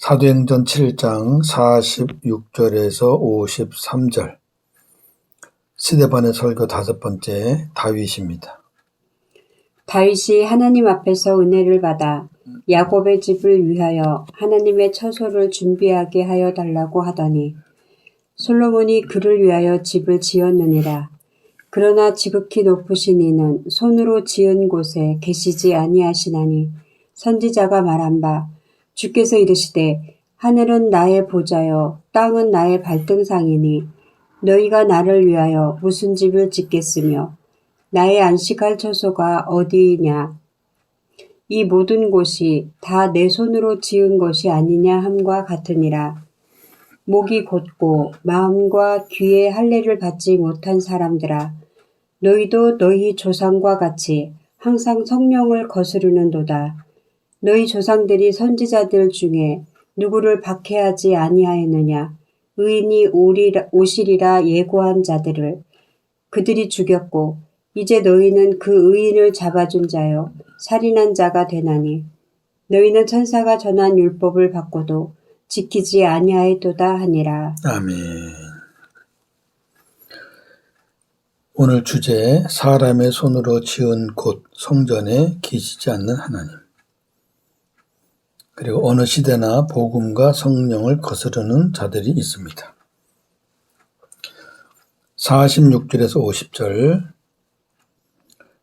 사도행전 7장 46절에서 53절. 스데반의 설교 5번째, 다윗입니다. 다윗이 하나님 앞에서 은혜를 받아 야곱의 집을 위하여 하나님의 처소를 준비하게 하여 달라고 하더니 솔로몬이 그를 위하여 집을 지었느니라. 그러나 지극히 높으신 이는 손으로 지은 곳에 계시지 아니하시나니 선지자가 말한 바 주께서 이르시되 하늘은 나의 보좌여 땅은 나의 발등상이니 너희가 나를 위하여 무슨 집을 짓겠으며 나의 안식할 처소가 어디이냐. 이 모든 곳이 다 내 손으로 지은 것이 아니냐 함과 같으니라. 목이 곧고 마음과 귀에 할례를 받지 못한 사람들아, 너희도 너희 조상과 같이 항상 성령을 거스르는도다. 너희 조상들이 선지자들 중에 누구를 박해하지 아니하였느냐. 의인이 오시리라 예고한 자들을 그들이 죽였고 이제 너희는 그 의인을 잡아준 자여 살인한 자가 되나니 너희는 천사가 전한 율법을 받고도 지키지 아니하였도다 하니라. 아멘. 오늘 주제, 사람의 손으로 지은 곳 성전에 계시지 않는 하나님. 그리고 어느 시대나 복음과 성령을 거스르는 자들이 있습니다. 46절에서 50절.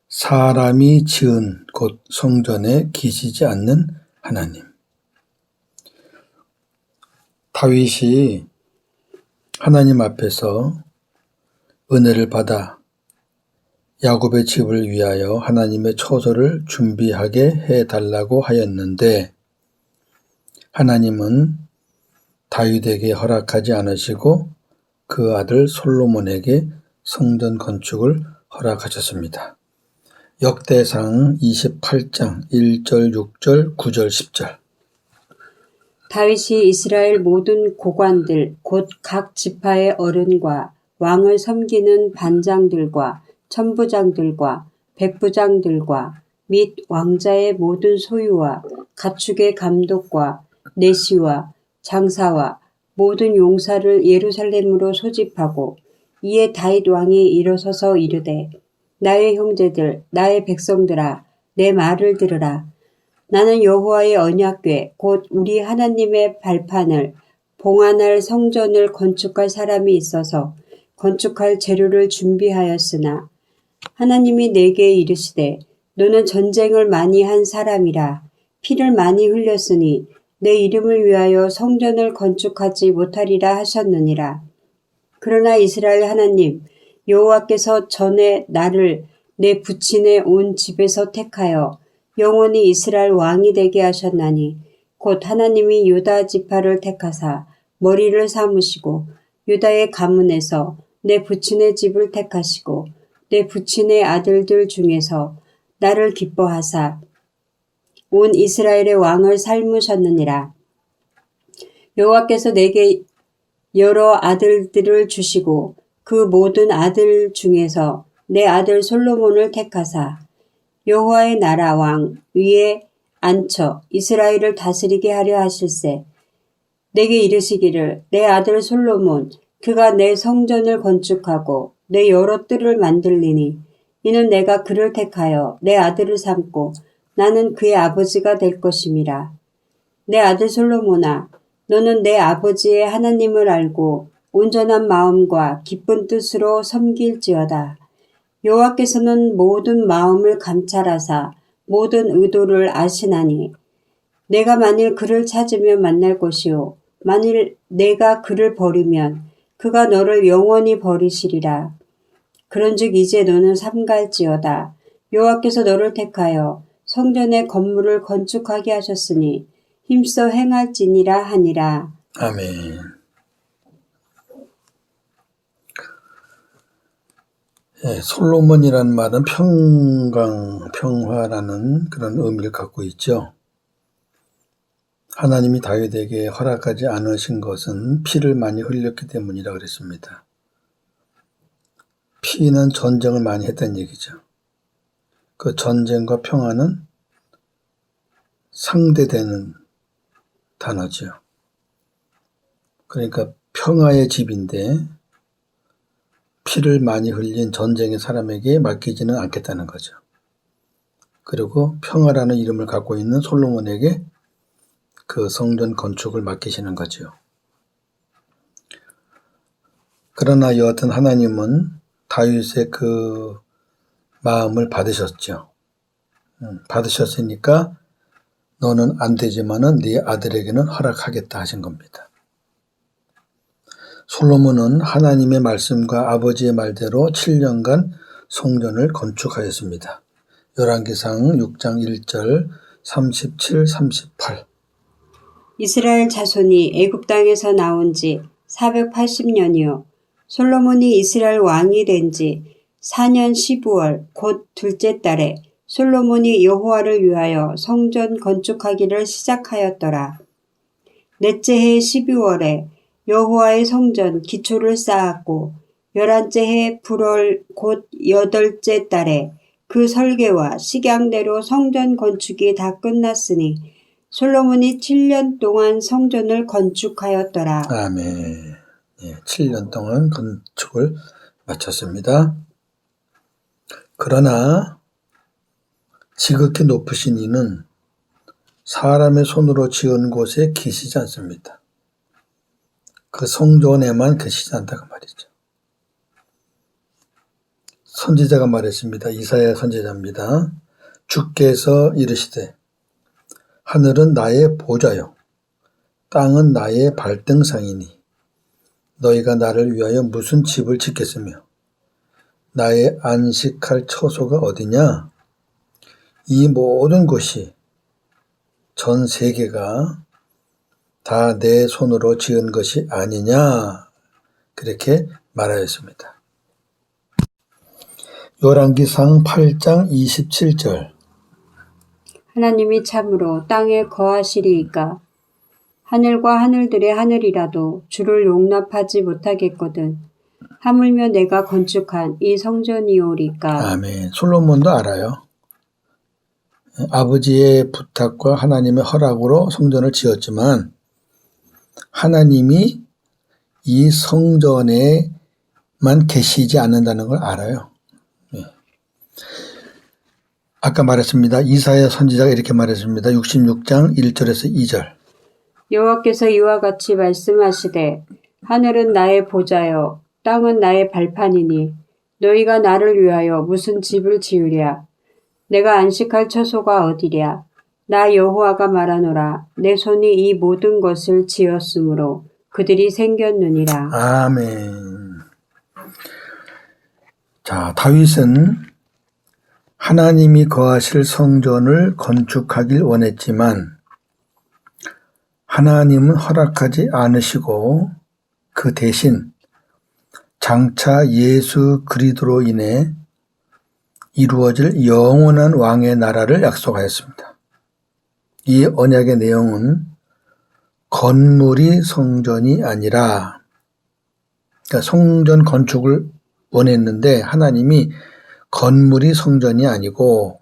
사람이 지은 곳 성전에 계시지 않는 하나님. 다윗이 하나님 앞에서 은혜를 받아 야곱의 집을 위하여 하나님의 처소를 준비하게 해달라고 하였는데 하나님은 다윗에게 허락하지 않으시고 그 아들 솔로몬에게 성전 건축을 허락하셨습니다. 역대상 28장 1절, 6절, 9절, 10절. 다윗이 이스라엘 모든 고관들 곧 각 지파의 어른과 왕을 섬기는 반장들과 천부장들과 백부장들과 및 왕자의 모든 소유와 가축의 감독과 내시와 장사와 모든 용사를 예루살렘으로 소집하고 이에 다윗 왕이 일어서서 이르되 나의 형제들 나의 백성들아 내 말을 들으라. 나는 여호와의 언약궤 곧 우리 하나님의 발판을 봉안할 성전을 건축할 사람이 있어서 건축할 재료를 준비하였으나 하나님이 내게 이르시되 너는 전쟁을 많이 한 사람이라 피를 많이 흘렸으니 내 이름을 위하여 성전을 건축하지 못하리라 하셨느니라. 그러나 이스라엘 하나님 여호와께서 전에 나를 내 부친의 온 집에서 택하여 영원히 이스라엘 왕이 되게 하셨나니 곧 하나님이 유다 지파를 택하사 머리를 삼으시고 유다의 가문에서 내 부친의 집을 택하시고 내 부친의 아들들 중에서 나를 기뻐하사 온 이스라엘의 왕을 삶으셨느니라. 여호와께서 내게 여러 아들들을 주시고 그 모든 아들 중에서 내 아들 솔로몬을 택하사 여호와의 나라 왕 위에 앉혀 이스라엘을 다스리게 하려 하실세. 내게 이르시기를 내 아들 솔로몬 그가 내 성전을 건축하고 내 여러 뜰을 만들리니 이는 내가 그를 택하여 내 아들을 삼고 나는 그의 아버지가 될 것임이라. 내 아들 솔로몬아 너는 내 아버지의 하나님을 알고 온전한 마음과 기쁜 뜻으로 섬길지어다. 여호와께서는 모든 마음을 감찰하사 모든 의도를 아시나니 내가 만일 그를 찾으면 만날 것이요 만일 내가 그를 버리면 그가 너를 영원히 버리시리라. 그런즉 이제 너는 삼갈지어다. 여호와께서 너를 택하여 성전의 건물을 건축하게 하셨으니 힘써 행할지니라 하니라. 아멘. 솔로몬이라는 말은 평강, 평화라는 그런 의미를 갖고 있죠. 하나님이 다윗에게 허락하지 않으신 것은 피를 많이 흘렸기 때문이라 그랬습니다. 피는 전쟁을 많이 했다는 얘기죠. 그 전쟁과 평화는 상대되는 단어죠. 그러니까 평화의 집인데 피를 많이 흘린 전쟁의 사람에게 맡기지는 않겠다는 거죠. 그리고 평화라는 이름을 갖고 있는 솔로몬에게 그 성전 건축을 맡기시는 거죠. 그러나 여하튼 하나님은 다윗의 그 마음을 받으셨죠. 받으셨으니까 너는 안 되지만은 네 아들에게는 허락하겠다 하신 겁니다. 솔로몬은 하나님의 말씀과 아버지의 말대로 7년간 성전을 건축하였습니다. 열왕기상 6장 1절 37, 38. 이스라엘 자손이 애굽 땅에서 나온 지 480년이요. 솔로몬이 이스라엘 왕이 된 지 4년 12월 곧 둘째 달에 솔로몬이 여호와를 위하여 성전 건축하기를 시작하였더라. 넷째 해 12월에 여호와의 성전 기초를 쌓았고 11째 해 불월 곧 8째 달에 그 설계와 식양대로 성전 건축이 다 끝났으니 솔로몬이 7년 동안 성전을 건축하였더라. 아멘. 7년 동안 건축을 마쳤습니다. 그러나 지극히 높으신 이는 사람의 손으로 지은 곳에 계시지 않습니다. 그 성전에만 계시지 않다고 말이죠. 선지자가 말했습니다. 이사야 선지자입니다. 주께서 이르시되 하늘은 나의 보좌요 땅은 나의 발등상이니 너희가 나를 위하여 무슨 집을 짓겠으며 나의 안식할 처소가 어디냐? 이 모든 곳이 전 세계가 다 내 손으로 지은 것이 아니냐? 그렇게 말하였습니다. 열왕기상 8장 27절. 하나님이 참으로 땅에 거하시리이까 하늘과 하늘들의 하늘이라도 주를 용납하지 못하겠거든 하물며 내가 건축한 이 성전이오리까. 아멘. 솔로몬도 알아요. 아버지의 부탁과 하나님의 허락으로 성전을 지었지만 하나님이 이 성전에만 계시지 않는다는 걸 알아요. 아까 말했습니다. 이사야 선지자가 이렇게 말했습니다. 66장 1절에서 2절. 여호와께서 이와 같이 말씀하시되 하늘은 나의 보좌요 땅은 나의 발판이니 너희가 나를 위하여 무슨 집을 지으랴. 내가 안식할 처소가 어디랴. 나 여호와가 말하노라. 내 손이 이 모든 것을 지었으므로 그들이 생겼느니라. 아멘. 자, 다윗은 하나님이 거하실 성전을 건축하길 원했지만 하나님은 허락하지 않으시고 그 대신 장차 예수 그리스도로 인해 이루어질 영원한 왕의 나라를 약속하였습니다. 이 언약의 내용은 건물이 성전이 아니라 그러니까 성전 건축을 원했는데 하나님이 건물이 성전이 아니고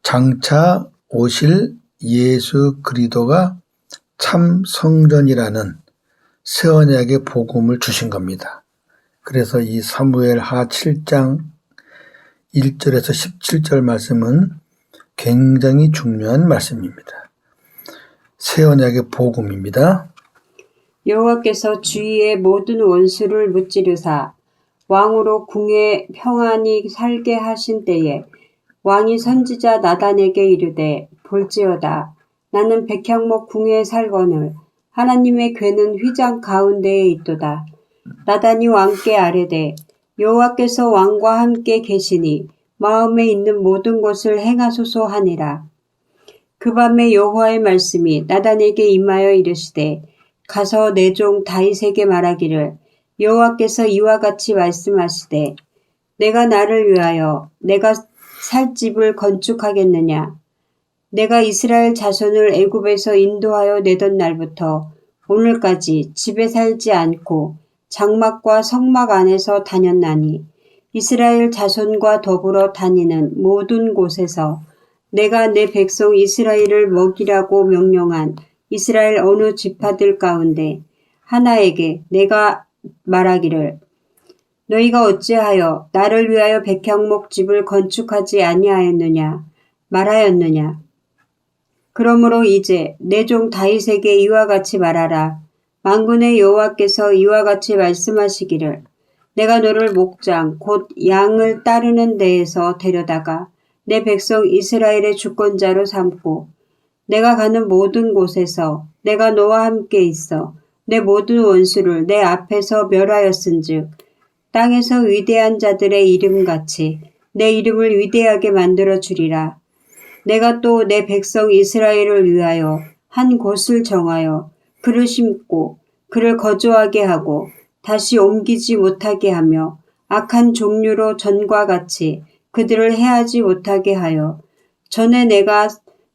장차 오실 예수 그리스도가 참 성전이라는 새 언약의 복음을 주신 겁니다. 그래서 이 사무엘하 7장 1절에서 17절 말씀은 굉장히 중요한 말씀입니다. 새 언약의 복음입니다. 여호와께서 주위의 모든 원수를 무찌르사 왕으로 궁에 평안히 살게 하신 때에 왕이 선지자 나단에게 이르되 볼지어다 나는 백향목 궁에 살거늘 하나님의 궤는 휘장 가운데에 있도다. 나단이 왕께 아뢰되 여호와께서 왕과 함께 계시니 마음에 있는 모든 것을 행하소서 하니라. 그 밤에 여호와의 말씀이 나단에게 임하여 이르시되 가서 내 종 다윗에게 말하기를 여호와께서 이와 같이 말씀하시되 내가 나를 위하여 내가 살 집을 건축하겠느냐. 내가 이스라엘 자손을 애굽에서 인도하여 내던 날부터 오늘까지 집에 살지 않고 장막과 성막 안에서 다녔나니 이스라엘 자손과 더불어 다니는 모든 곳에서 내가 내 백성 이스라엘을 먹이라고 명령한 이스라엘 어느 지파들 가운데 하나에게 내가 말하기를 너희가 어찌하여 나를 위하여 백향목 집을 건축하지 아니하였느냐 말하였느냐. 그러므로 이제 내 종 다윗에게 이와 같이 말하라. 만군의 여호와께서 이와 같이 말씀하시기를 내가 너를 목장 곧 양을 따르는 데에서 데려다가 내 백성 이스라엘의 주권자로 삼고 내가 가는 모든 곳에서 내가 너와 함께 있어 내 모든 원수를 내 앞에서 멸하였은즉 땅에서 위대한 자들의 이름같이 내 이름을 위대하게 만들어 주리라. 내가 또 내 백성 이스라엘을 위하여 한 곳을 정하여 그를 심고 그를 거주하게 하고 다시 옮기지 못하게 하며 악한 종류로 전과 같이 그들을 해하지 못하게 하여 전에 내가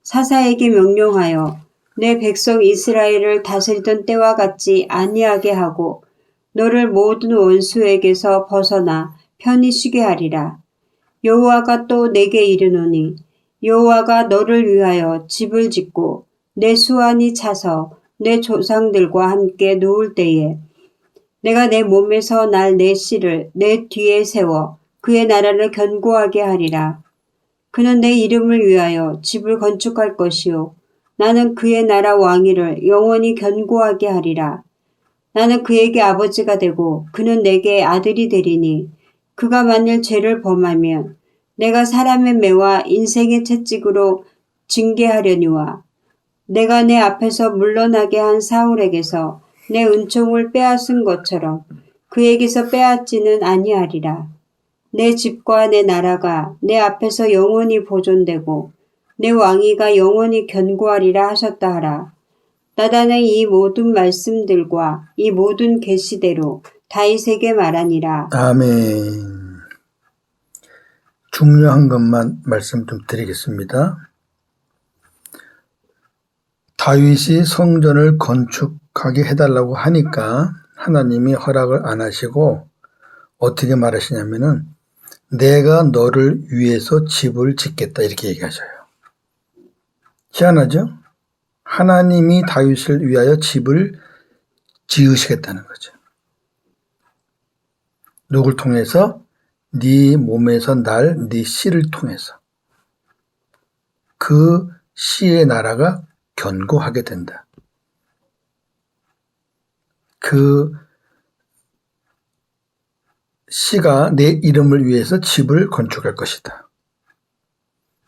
사사에게 명령하여 내 백성 이스라엘을 다스리던 때와 같이 아니하게 하고 너를 모든 원수에게서 벗어나 편히 쉬게 하리라. 여호와가 또 내게 이르노니 여호와가 너를 위하여 집을 짓고 내 수완이 차서 내 조상들과 함께 누울 때에 내가 내 몸에서 날 내 씨를 내 뒤에 세워 그의 나라를 견고하게 하리라. 그는 내 이름을 위하여 집을 건축할 것이요 나는 그의 나라 왕위를 영원히 견고하게 하리라. 나는 그에게 아버지가 되고 그는 내게 아들이 되리니 그가 만일 죄를 범하면 내가 사람의 매와 인생의 채찍으로 징계하려니와 내가 내 앞에서 물러나게 한 사울에게서 내 은총을 빼앗은 것처럼 그에게서 빼앗지는 아니하리라. 내 집과 내 나라가 내 앞에서 영원히 보존되고 내 왕위가 영원히 견고하리라 하셨다 하라. 나단은 이 모든 말씀들과 이 모든 계시대로 다윗에게 말하니라. 아멘. 중요한 것만 말씀 좀 드리겠습니다. 다윗이 성전을 건축하게 해달라고 하니까 하나님이 허락을 안 하시고 어떻게 말하시냐면은 내가 너를 위해서 집을 짓겠다 이렇게 얘기하셔요. 희한하죠? 하나님이 다윗을 위하여 집을 지으시겠다는 거죠. 누굴 통해서? 네 몸에서 날 네 씨를 통해서. 그 씨의 나라가 견고하게 된다. 그 씨가 내 이름을 위해서 집을 건축할 것이다.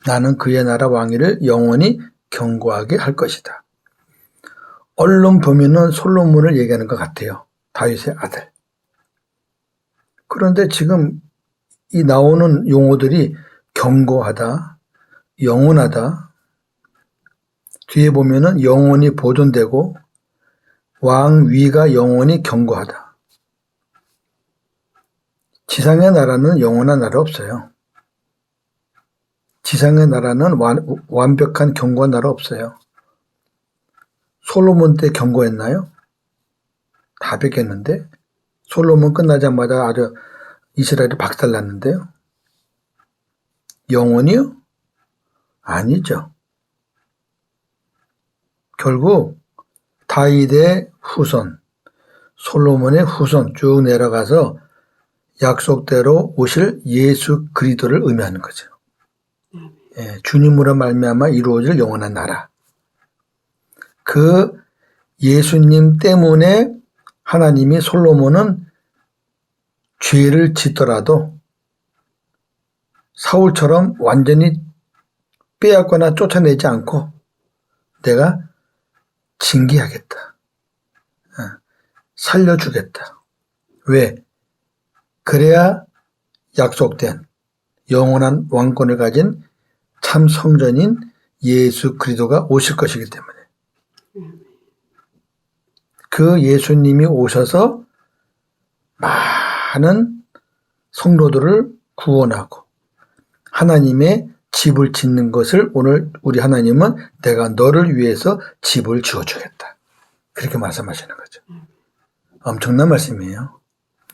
나는 그의 나라 왕위를 영원히 견고하게 할 것이다. 언론 보면은 솔로몬을 얘기하는 것 같아요. 다윗의 아들. 그런데 지금 이 나오는 용어들이 견고하다, 영원하다, 뒤에 보면은 영원히 보존되고 왕위가 영원히 견고하다. 지상의 나라는 영원한 나라 없어요. 지상의 나라는 완벽한 견고한 나라 없어요. 솔로몬 때 견고했나요? 다 뺏겼는데 솔로몬 끝나자마자 아주 이스라엘이 박살났는데요. 영원히요? 아니죠. 결국 다윗의 후손, 솔로몬의 후손 쭉 내려가서 약속대로 오실 예수 그리스도를 의미하는 거죠. 예, 주님으로 말미암아 이루어질 영원한 나라. 그 예수님 때문에 하나님이 솔로몬은 죄를 짓더라도 사울처럼 완전히 빼앗거나 쫓아내지 않고 내가 징계하겠다. 살려주겠다. 왜? 그래야 약속된 영원한 왕권을 가진 참 성전인 예수 그리스도가 오실 것이기 때문에 그 예수님이 오셔서 많은 성도들을 구원하고 하나님의 집을 짓는 것을 오늘 우리 하나님은 내가 너를 위해서 집을 지어주겠다. 그렇게 말씀하시는 거죠. 엄청난 말씀이에요.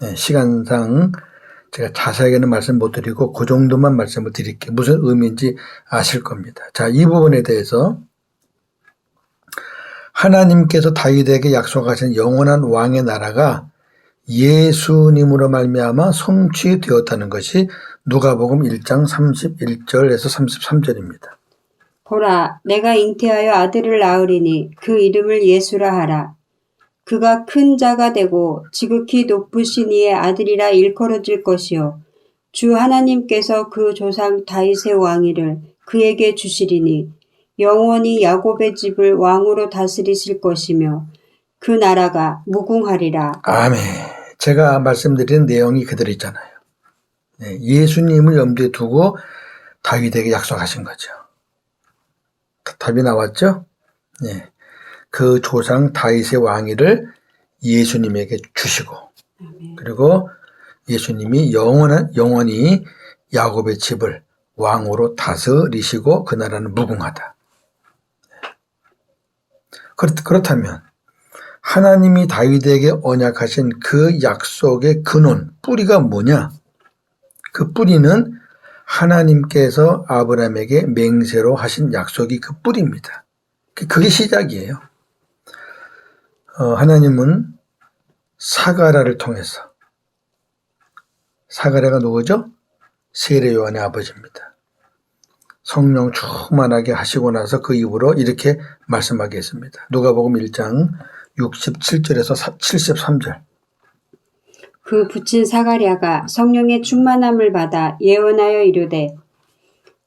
네, 시간상 제가 자세하게는 말씀 못 드리고 그 정도만 말씀을 드릴게요. 무슨 의미인지 아실 겁니다. 자, 이 부분에 대해서 하나님께서 다윗에게 약속하신 영원한 왕의 나라가 예수님으로 말미암아 성취되었다는 것이 누가복음 1장 31절에서 33절입니다. 보라, 내가 잉태하여 아들을 낳으리니 그 이름을 예수라 하라. 그가 큰 자가 되고 지극히 높으신 이의 아들이라 일컬어질 것이요. 주 하나님께서 그 조상 다윗의 왕위를 그에게 주시리니 영원히 야곱의 집을 왕으로 다스리실 것이며 그 나라가 무궁하리라. 아멘. 제가 말씀드린 내용이 그대로 있잖아요. 예수님을 염두에 두고 다윗에게 약속하신 거죠. 답이 나왔죠? 그 조상 다윗의 왕위를 예수님에게 주시고, 그리고 예수님이 영원히 야곱의 집을 왕으로 다스리시고 그 나라는 무궁하다. 그렇다면 하나님이 다윗에게 언약하신 그 약속의 근원, 뿌리가 뭐냐? 그 뿌리는 하나님께서 아브라함에게 맹세로 하신 약속이 그 뿌리입니다. 그게 시작이에요. 하나님은 사가랴를 통해서, 사가랴가 누구죠? 세례 요한의 아버지입니다. 성령 충만하게 하시고 나서 그 입으로 이렇게 말씀하게 했습니다. 누가복음 1장 67절에서 73절. 그 붙인 사가랴가 성령의 충만함을 받아 예언하여 이르되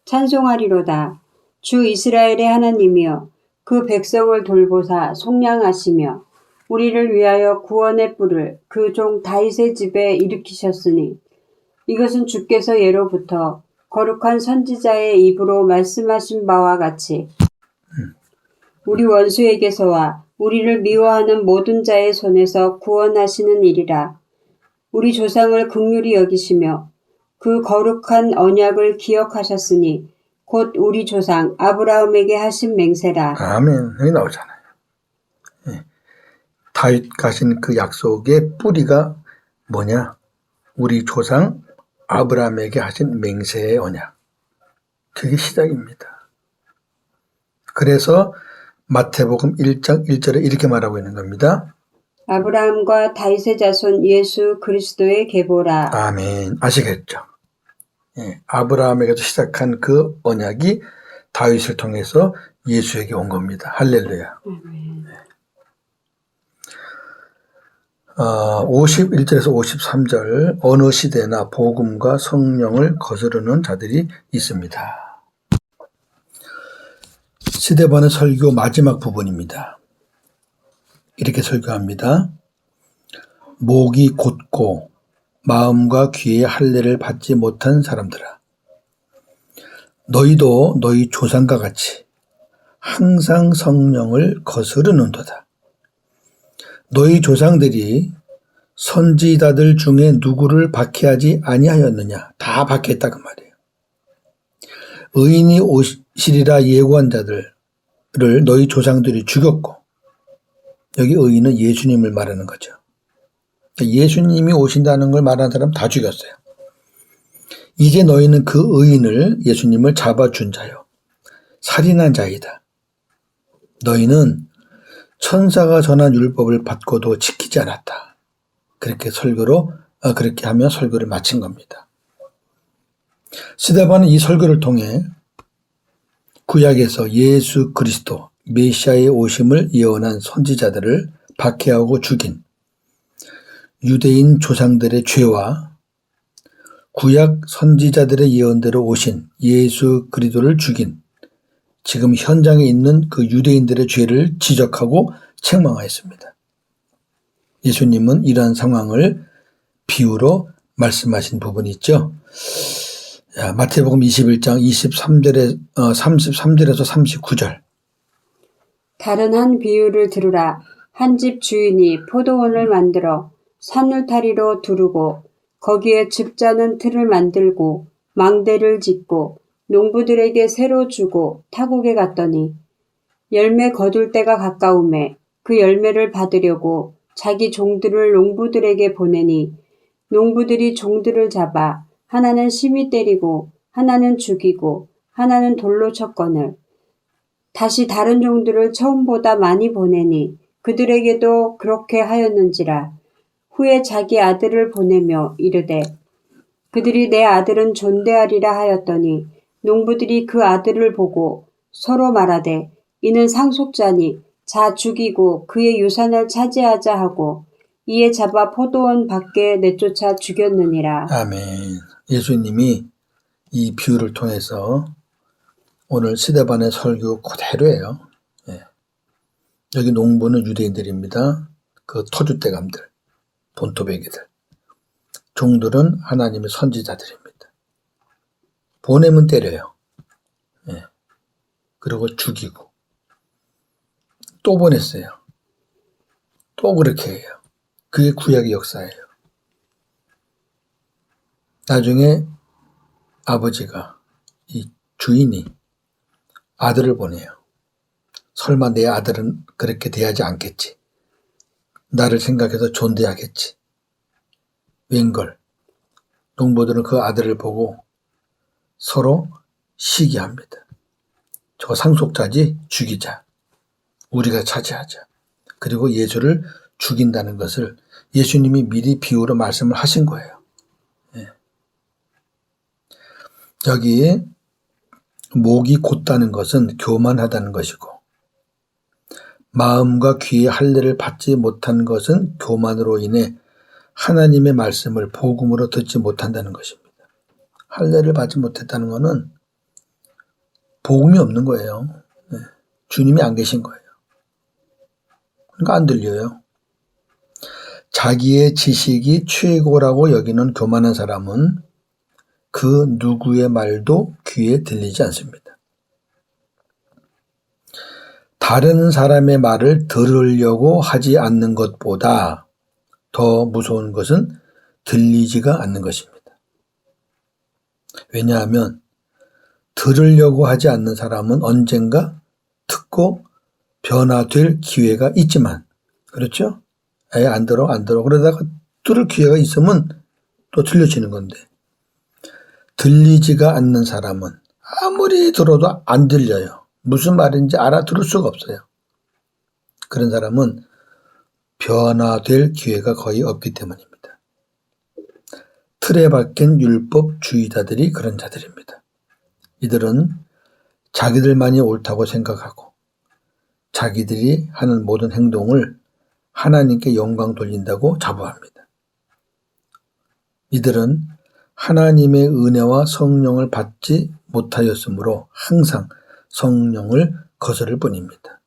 찬송하리로다. 주 이스라엘의 하나님이여 그 백성을 돌보사 속량하시며 우리를 위하여 구원의 뿔을 그 종 다윗의 집에 일으키셨으니 이것은 주께서 예로부터 거룩한 선지자의 입으로 말씀하신 바와 같이 우리 원수에게서와 우리를 미워하는 모든 자의 손에서 구원하시는 일이라. 우리 조상을 긍휼히 여기시며 그 거룩한 언약을 기억하셨으니 곧 우리 조상 아브라함에게 하신 맹세라. 아멘. 여기 나오잖아요. 다윗 가신 그 약속의 뿌리가 뭐냐? 우리 조상 아브라함에게 하신 맹세의 언약. 그게 시작입니다. 그래서 마태복음 1장 1절에 이렇게 말하고 있는 겁니다. 아브라함과 다윗의 자손 예수 그리스도의 계보라. 아멘. 아시겠죠? 아브라함에게서 시작한 그 언약이 다윗을 통해서 예수에게 온 겁니다. 할렐루야. 51절에서 53절 어느 시대나 복음과 성령을 거스르는 자들이 있습니다. 시대반의 설교 마지막 부분입니다. 이렇게 설교합니다. 목이 곧고 마음과 귀의 할례를 받지 못한 사람들아, 너희도 너희 조상과 같이 항상 성령을 거스르는도다. 너희 조상들이 선지자들 중에 누구를 박해하지 아니하였느냐? 다 박해했다 그 말이에요. 의인이 오시리라 예고한 자들을 너희 조상들이 죽였고, 여기 의인은 예수님을 말하는 거죠. 예수님이 오신다는 걸 말하는 사람 다 죽였어요. 이제 너희는 그 의인을, 예수님을 잡아준 자요, 살인한 자이다. 너희는 천사가 전한 율법을 받고도 지키지 않았다. 그렇게 하며 설교를 마친 겁니다. 스데반은 이 설교를 통해 구약에서 예수 그리스도 메시아의 오심을 예언한 선지자들을 박해하고 죽인 유대인 조상들의 죄와 구약 선지자들의 예언대로 오신 예수 그리스도를 죽인 지금 현장에 있는 그 유대인들의 죄를 지적하고 책망하였습니다. 예수님은 이러한 상황을 비유로 말씀하신 부분이 있죠. 마태복음 21장 33절에서 39절. 다른 한 비유를 들으라. 한 집 주인이 포도원을 만들어 산울타리로 두르고 거기에 즙자는 틀을 만들고 망대를 짓고 농부들에게 새로 주고 타국에 갔더니 열매 거둘 때가 가까우매 그 열매를 받으려고 자기 종들을 농부들에게 보내니 농부들이 종들을 잡아 하나는 심히 때리고 하나는 죽이고 하나는 돌로 쳤거늘 다시 다른 종들을 처음보다 많이 보내니 그들에게도 그렇게 하였는지라. 후에 자기 아들을 보내며 이르되 그들이 내 아들은 존대하리라 하였더니 농부들이 그 아들을 보고 서로 말하되 이는 상속자니 자 죽이고 그의 유산을 차지하자 하고 이에 잡아 포도원 밖에 내쫓아 죽였느니라. 아멘. 예수님이 이 비유를 통해서 오늘 시대반의 설교 그대로예요. 예. 여기 농부는 유대인들입니다. 그 터줏대감들, 본토배기들. 종들은 하나님의 선지자들입니다. 보내면 때려요. 예. 그리고 죽이고 또 보냈어요. 또 그렇게 해요. 그게 구약의 역사예요. 나중에 아버지가 이 주인이 아들을 보내요. 설마 내 아들은 그렇게 대하지 않겠지. 나를 생각해서 존대하겠지. 웬걸. 농부들은 그 아들을 보고 서로 시기합니다. 저 상속자지 죽이자. 우리가 차지하자. 그리고 예수를 죽인다는 것을 예수님이 미리 비유로 말씀을 하신 거예요. 예. 여기 목이 곧다는 것은 교만하다는 것이고 마음과 귀의 할례를 받지 못한 것은 교만으로 인해 하나님의 말씀을 복음으로 듣지 못한다는 것입니다. 할례를 받지 못했다는 것은 복음이 없는 거예요. 네. 주님이 안 계신 거예요. 그러니까 안 들려요. 자기의 지식이 최고라고 여기는 교만한 사람은 그 누구의 말도 귀에 들리지 않습니다. 다른 사람의 말을 들으려고 하지 않는 것보다 더 무서운 것은 들리지가 않는 것입니다. 왜냐하면 들으려고 하지 않는 사람은 언젠가 듣고 변화될 기회가 있지만, 그렇죠? 안 들어. 그러다가 들을 기회가 있으면 또 들려지는 건데, 들리지가 않는 사람은 아무리 들어도 안 들려요. 무슨 말인지 알아들을 수가 없어요. 그런 사람은 변화될 기회가 거의 없기 때문입니다. 틀에 박힌 율법주의자들이 그런 자들입니다. 이들은 자기들만이 옳다고 생각하고 자기들이 하는 모든 행동을 하나님께 영광 돌린다고 자부합니다. 이들은 하나님의 은혜와 성령을 받지 못하였으므로 항상 성령을 거스를 뿐입니다.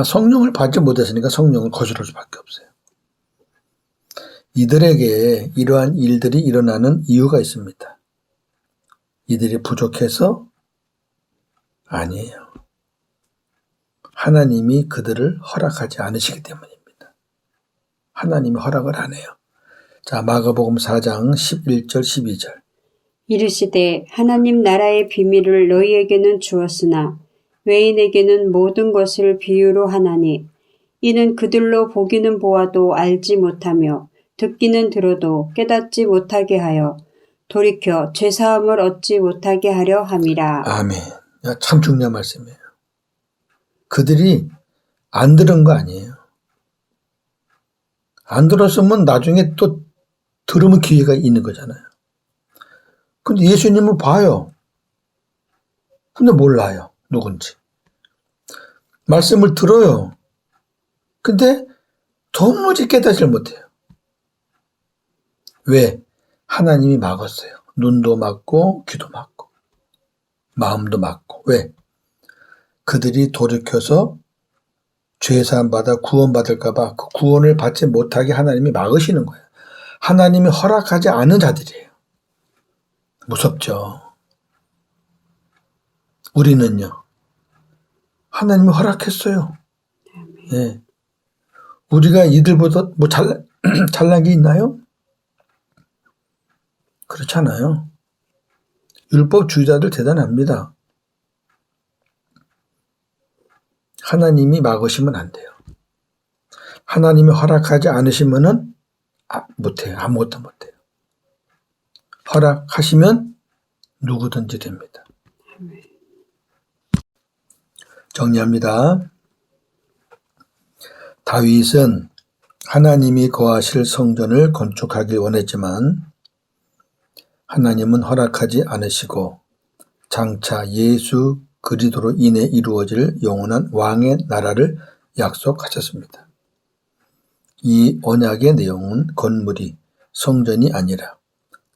성령을 받지 못했으니까 성령을 거스를 수밖에 없어요. 이들에게 이러한 일들이 일어나는 이유가 있습니다. 이들이 부족해서? 아니에요. 하나님이 그들을 허락하지 않으시기 때문입니다. 하나님이 허락을 안 해요. 자, 마가복음 4장 11절 12절. 이르시되 하나님 나라의 비밀을 너희에게는 주었으나 외인에게는 모든 것을 비유로 하나니 이는 그들로 보기는 보아도 알지 못하며 듣기는 들어도 깨닫지 못하게 하여 돌이켜 죄사함을 얻지 못하게 하려 함이라. 아멘. 참 중요한 말씀이에요. 그들이 안 들은 거 아니에요. 안 들었으면 나중에 또 들으면 기회가 있는 거잖아요. 근데 예수님을 봐요. 근데 몰라요. 누군지. 말씀을 들어요. 근데 도무지 깨닫지를 못해요. 왜? 하나님이 막았어요. 눈도 막고 귀도 막고 마음도 막고. 왜? 그들이 돌이켜서 죄사함 받아 구원받을까 봐 그 구원을 받지 못하게 하나님이 막으시는 거예요. 하나님이 허락하지 않은 자들이에요. 무섭죠. 우리는요. 하나님이 허락했어요. 네. 우리가 이들보다 뭐 잘난 게 있나요? 그렇잖아요. 율법주의자들 대단합니다. 하나님이 막으시면 안 돼요. 하나님이 허락하지 않으시면은 못해요. 아무것도 못해요. 허락하시면 누구든지 됩니다. 정리합니다. 다윗은 하나님이 거하실 성전을 건축하길 원했지만 하나님은 허락하지 않으시고 장차 예수 그리스도로 인해 이루어질 영원한 왕의 나라를 약속하셨습니다. 이 언약의 내용은 건물이 성전이 아니라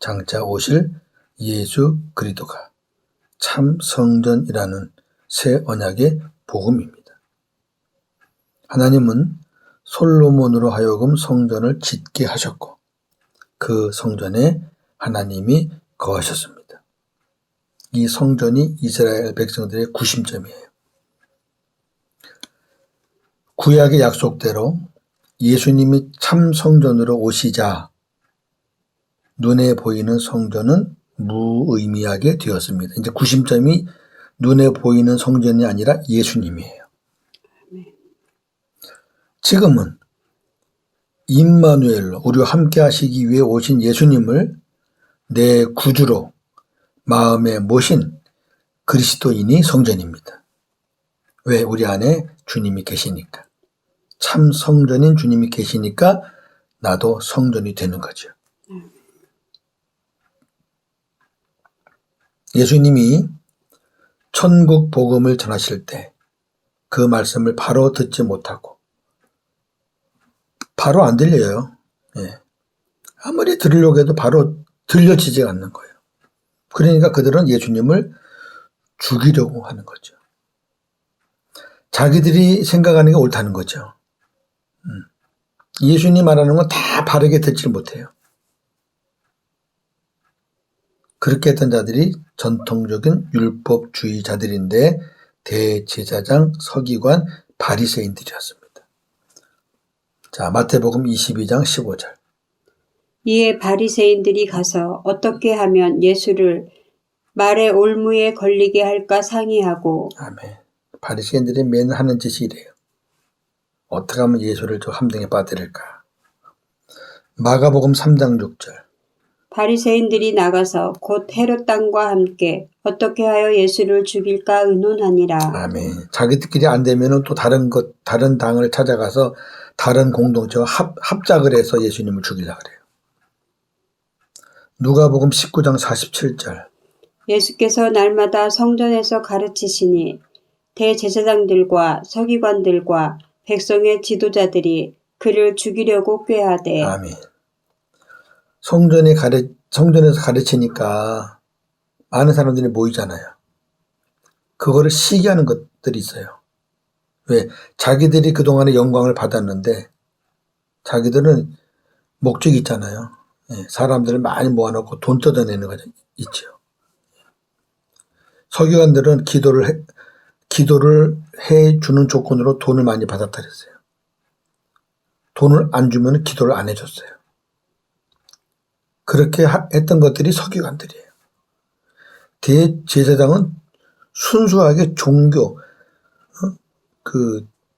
장차 오실 예수 그리스도가 참 성전이라는 새 언약의 복음입니다. 하나님은 솔로몬으로 하여금 성전을 짓게 하셨고 그 성전에 하나님이 거하셨습니다. 이 성전이 이스라엘 백성들의 구심점이에요. 구약의 약속대로 예수님이 참 성전으로 오시자 눈에 보이는 성전은 무의미하게 되었습니다. 이제 구심점이 눈에 보이는 성전이 아니라 예수님이에요. 지금은 임마누엘로 우리와 함께 하시기 위해 오신 예수님을 내 구주로 마음에 모신 그리스도인이 성전입니다. 왜? 우리 안에 주님이 계시니까. 참 성전인 주님이 계시니까 나도 성전이 되는 거죠. 예수님이 천국 복음을 전하실 때 그 말씀을 바로 듣지 못하고 바로 안 들려요. 예. 아무리 들으려고 해도 바로 들려지지 않는 거예요. 그러니까 그들은 예수님을 죽이려고 하는 거죠. 자기들이 생각하는 게 옳다는 거죠. 예수님 말하는 건 다 바르게 듣지 못해요. 그렇게 했던 자들이 전통적인 율법주의자들인데 대제사장, 서기관, 바리새인들이었습니다. 자, 마태복음 22장 15절. 이에 바리새인들이 가서 어떻게 하면 예수를 말의 올무에 걸리게 할까 상의하고 아멘. 바리새인들이 맨 하는 짓이 이래요. 어떻게 하면 예수를 저 함정에 빠뜨릴까? 마가복음 3장 6절. 바리새인들이 나가서 곧 헤롯 땅과 함께 어떻게 하여 예수를 죽일까 의논하니라. 아멘. 자기들끼리 안 되면은 또 다른 당을 찾아가서 다른 공동체와 합작을 해서 예수님을 죽이려고 그래요. 누가복음 19장 47절. 예수께서 날마다 성전에서 가르치시니 대제사장들과 서기관들과 백성의 지도자들이 그를 죽이려고 꾀하되. 아멘. 성전에서 가르치니까 많은 사람들이 모이잖아요. 그거를 시기하는 것들이 있어요. 왜? 자기들이 그동안의 영광을 받았는데 자기들은 목적이 있잖아요. 사람들을 많이 모아놓고 돈 뜯어내는 거 있죠. 서기관들은 기도를 해주는 조건으로 돈을 많이 받았다 그랬어요. 돈을 안 주면 기도를 안 해줬어요. 그렇게 했던 것들이 서기관들이에요. 대제사장은 순수하게 종교,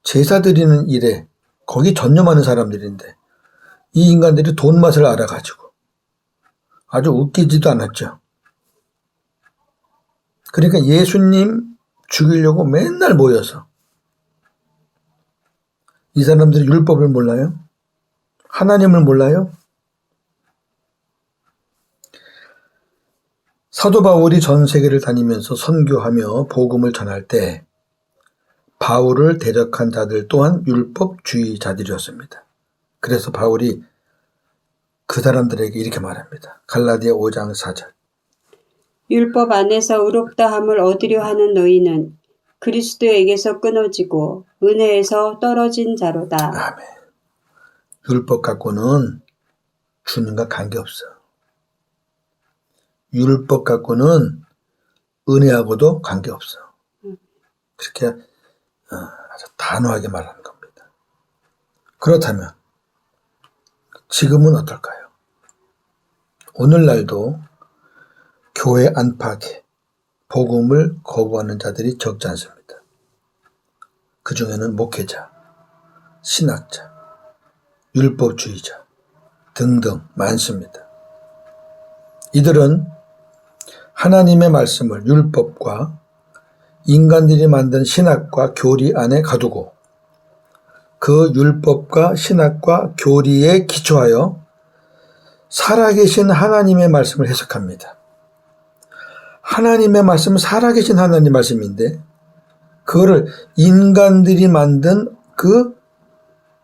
제사 드리는 일에 거기 전념하는 사람들인데 이 인간들이 돈 맛을 알아가지고 아주 웃기지도 않았죠. 그러니까 예수님 죽이려고 맨날 모여서 이 사람들이 율법을 몰라요? 하나님을 몰라요? 사도 바울이 전 세계를 다니면서 선교하며 복음을 전할 때 바울을 대적한 자들 또한 율법주의자들이었습니다. 그래서 바울이 그 사람들에게 이렇게 말합니다. 갈라디아 5장 4절. 율법 안에서 의롭다함을 얻으려 하는 너희는 그리스도에게서 끊어지고 은혜에서 떨어진 자로다. 아멘. 율법 갖고는 주님과 관계없어. 율법 갖고는 은혜하고도 관계없어. 그렇게 아주 단호하게 말하는 겁니다. 그렇다면 지금은 어떨까요? 오늘날도 교회 안팎에 복음을 거부하는 자들이 적지 않습니다. 그 중에는 목회자, 신학자, 율법주의자 등등 많습니다. 이들은 하나님의 말씀을 율법과 인간들이 만든 신학과 교리 안에 가두고 그 율법과 신학과 교리에 기초하여 살아계신 하나님의 말씀을 해석합니다. 하나님의 말씀은 살아계신 하나님 말씀인데 그거를 인간들이 만든 그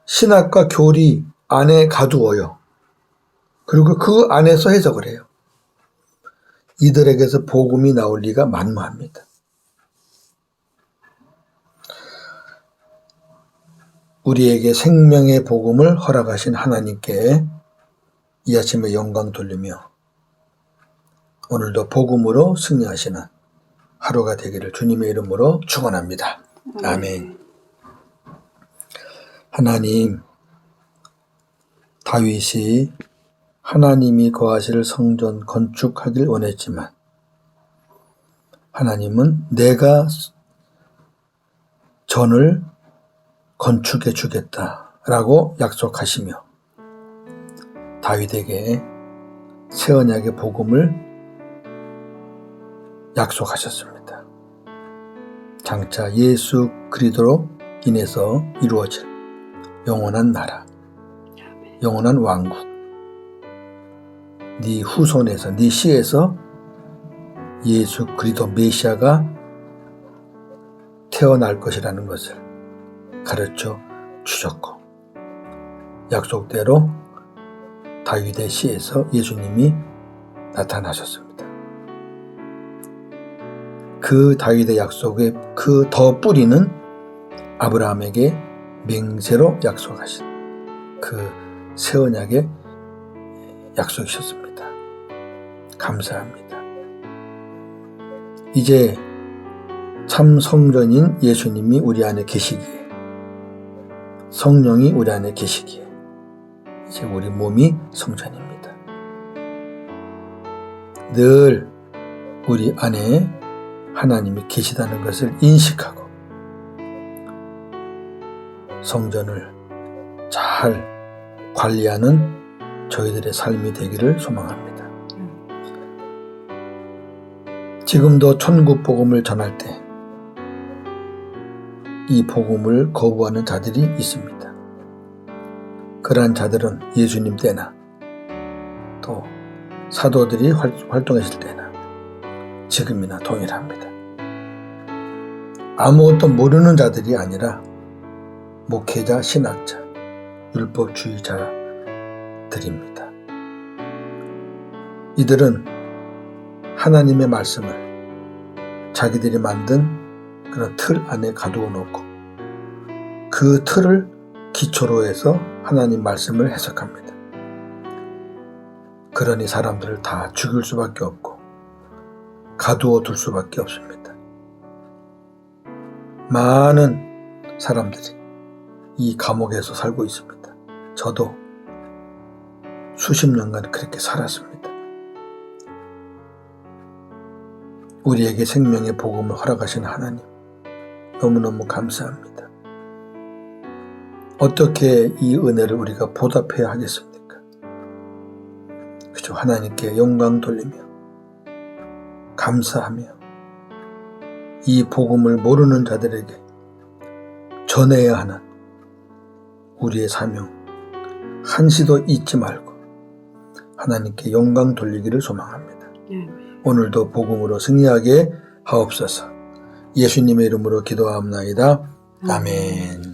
신학과 교리 안에 가두어요. 그리고 그 안에서 해석을 해요. 이들에게서 복음이 나올 리가 만무합니다. 우리에게 생명의 복음을 허락하신 하나님께 이 아침에 영광 돌리며 오늘도 복음으로 승리하시는 하루가 되기를 주님의 이름으로 축원합니다. 아멘. 하나님, 다윗이 하나님이 거하실 성전 건축하길 원했지만 하나님은 내가 전을 건축해 주겠다라고 약속하시며 다윗에게 새 언약의 복음을 약속하셨습니다. 장차 예수 그리스도로 인해서 이루어질 영원한 나라, 영원한 왕국, 네 후손에서, 네 씨에서 예수 그리스도 메시아가 태어날 것이라는 것을 가르쳐 주셨고 약속대로 다윗의 씨에서 예수님이 나타나셨습니다. 그 다윗의 약속의 그 더 뿌리는 아브라함에게 맹세로 약속하신 그 새 언약의 약속이셨습니다. 감사합니다. 이제 참 성전인 예수님이 우리 안에 계시기에, 성령이 우리 안에 계시기에 이제 우리 몸이 성전입니다. 늘 우리 안에 하나님이 계시다는 것을 인식하고 성전을 잘 관리하는 저희들의 삶이 되기를 소망합니다. 지금도 천국 복음을 전할 때 이 복음을 거부하는 자들이 있습니다. 그러한 자들은 예수님 때나 또 사도들이 활동했을 때나 지금이나 동일합니다. 아무것도 모르는 자들이 아니라 목회자, 신학자, 율법주의자들입니다. 이들은 하나님의 말씀을 자기들이 만든 그런 틀 안에 가두어 놓고 그 틀을 기초로 해서 하나님 말씀을 해석합니다. 그러니 사람들을 다 죽일 수밖에 없고 가두어 둘 수밖에 없습니다. 많은 사람들이 이 감옥에서 살고 있습니다. 저도 수십 년간 그렇게 살았습니다. 우리에게 생명의 복음을 허락하신 하나님, 너무너무 감사합니다. 어떻게 이 은혜를 우리가 보답해야 하겠습니까? 그저 하나님께 영광 돌리며 감사하며 이 복음을 모르는 자들에게 전해야 하는 우리의 사명 한시도 잊지 말고 하나님께 영광 돌리기를 소망합니다. 오늘도 복음으로 승리하게 하옵소서. 예수님의 이름으로 기도하옵나이다. 아멘.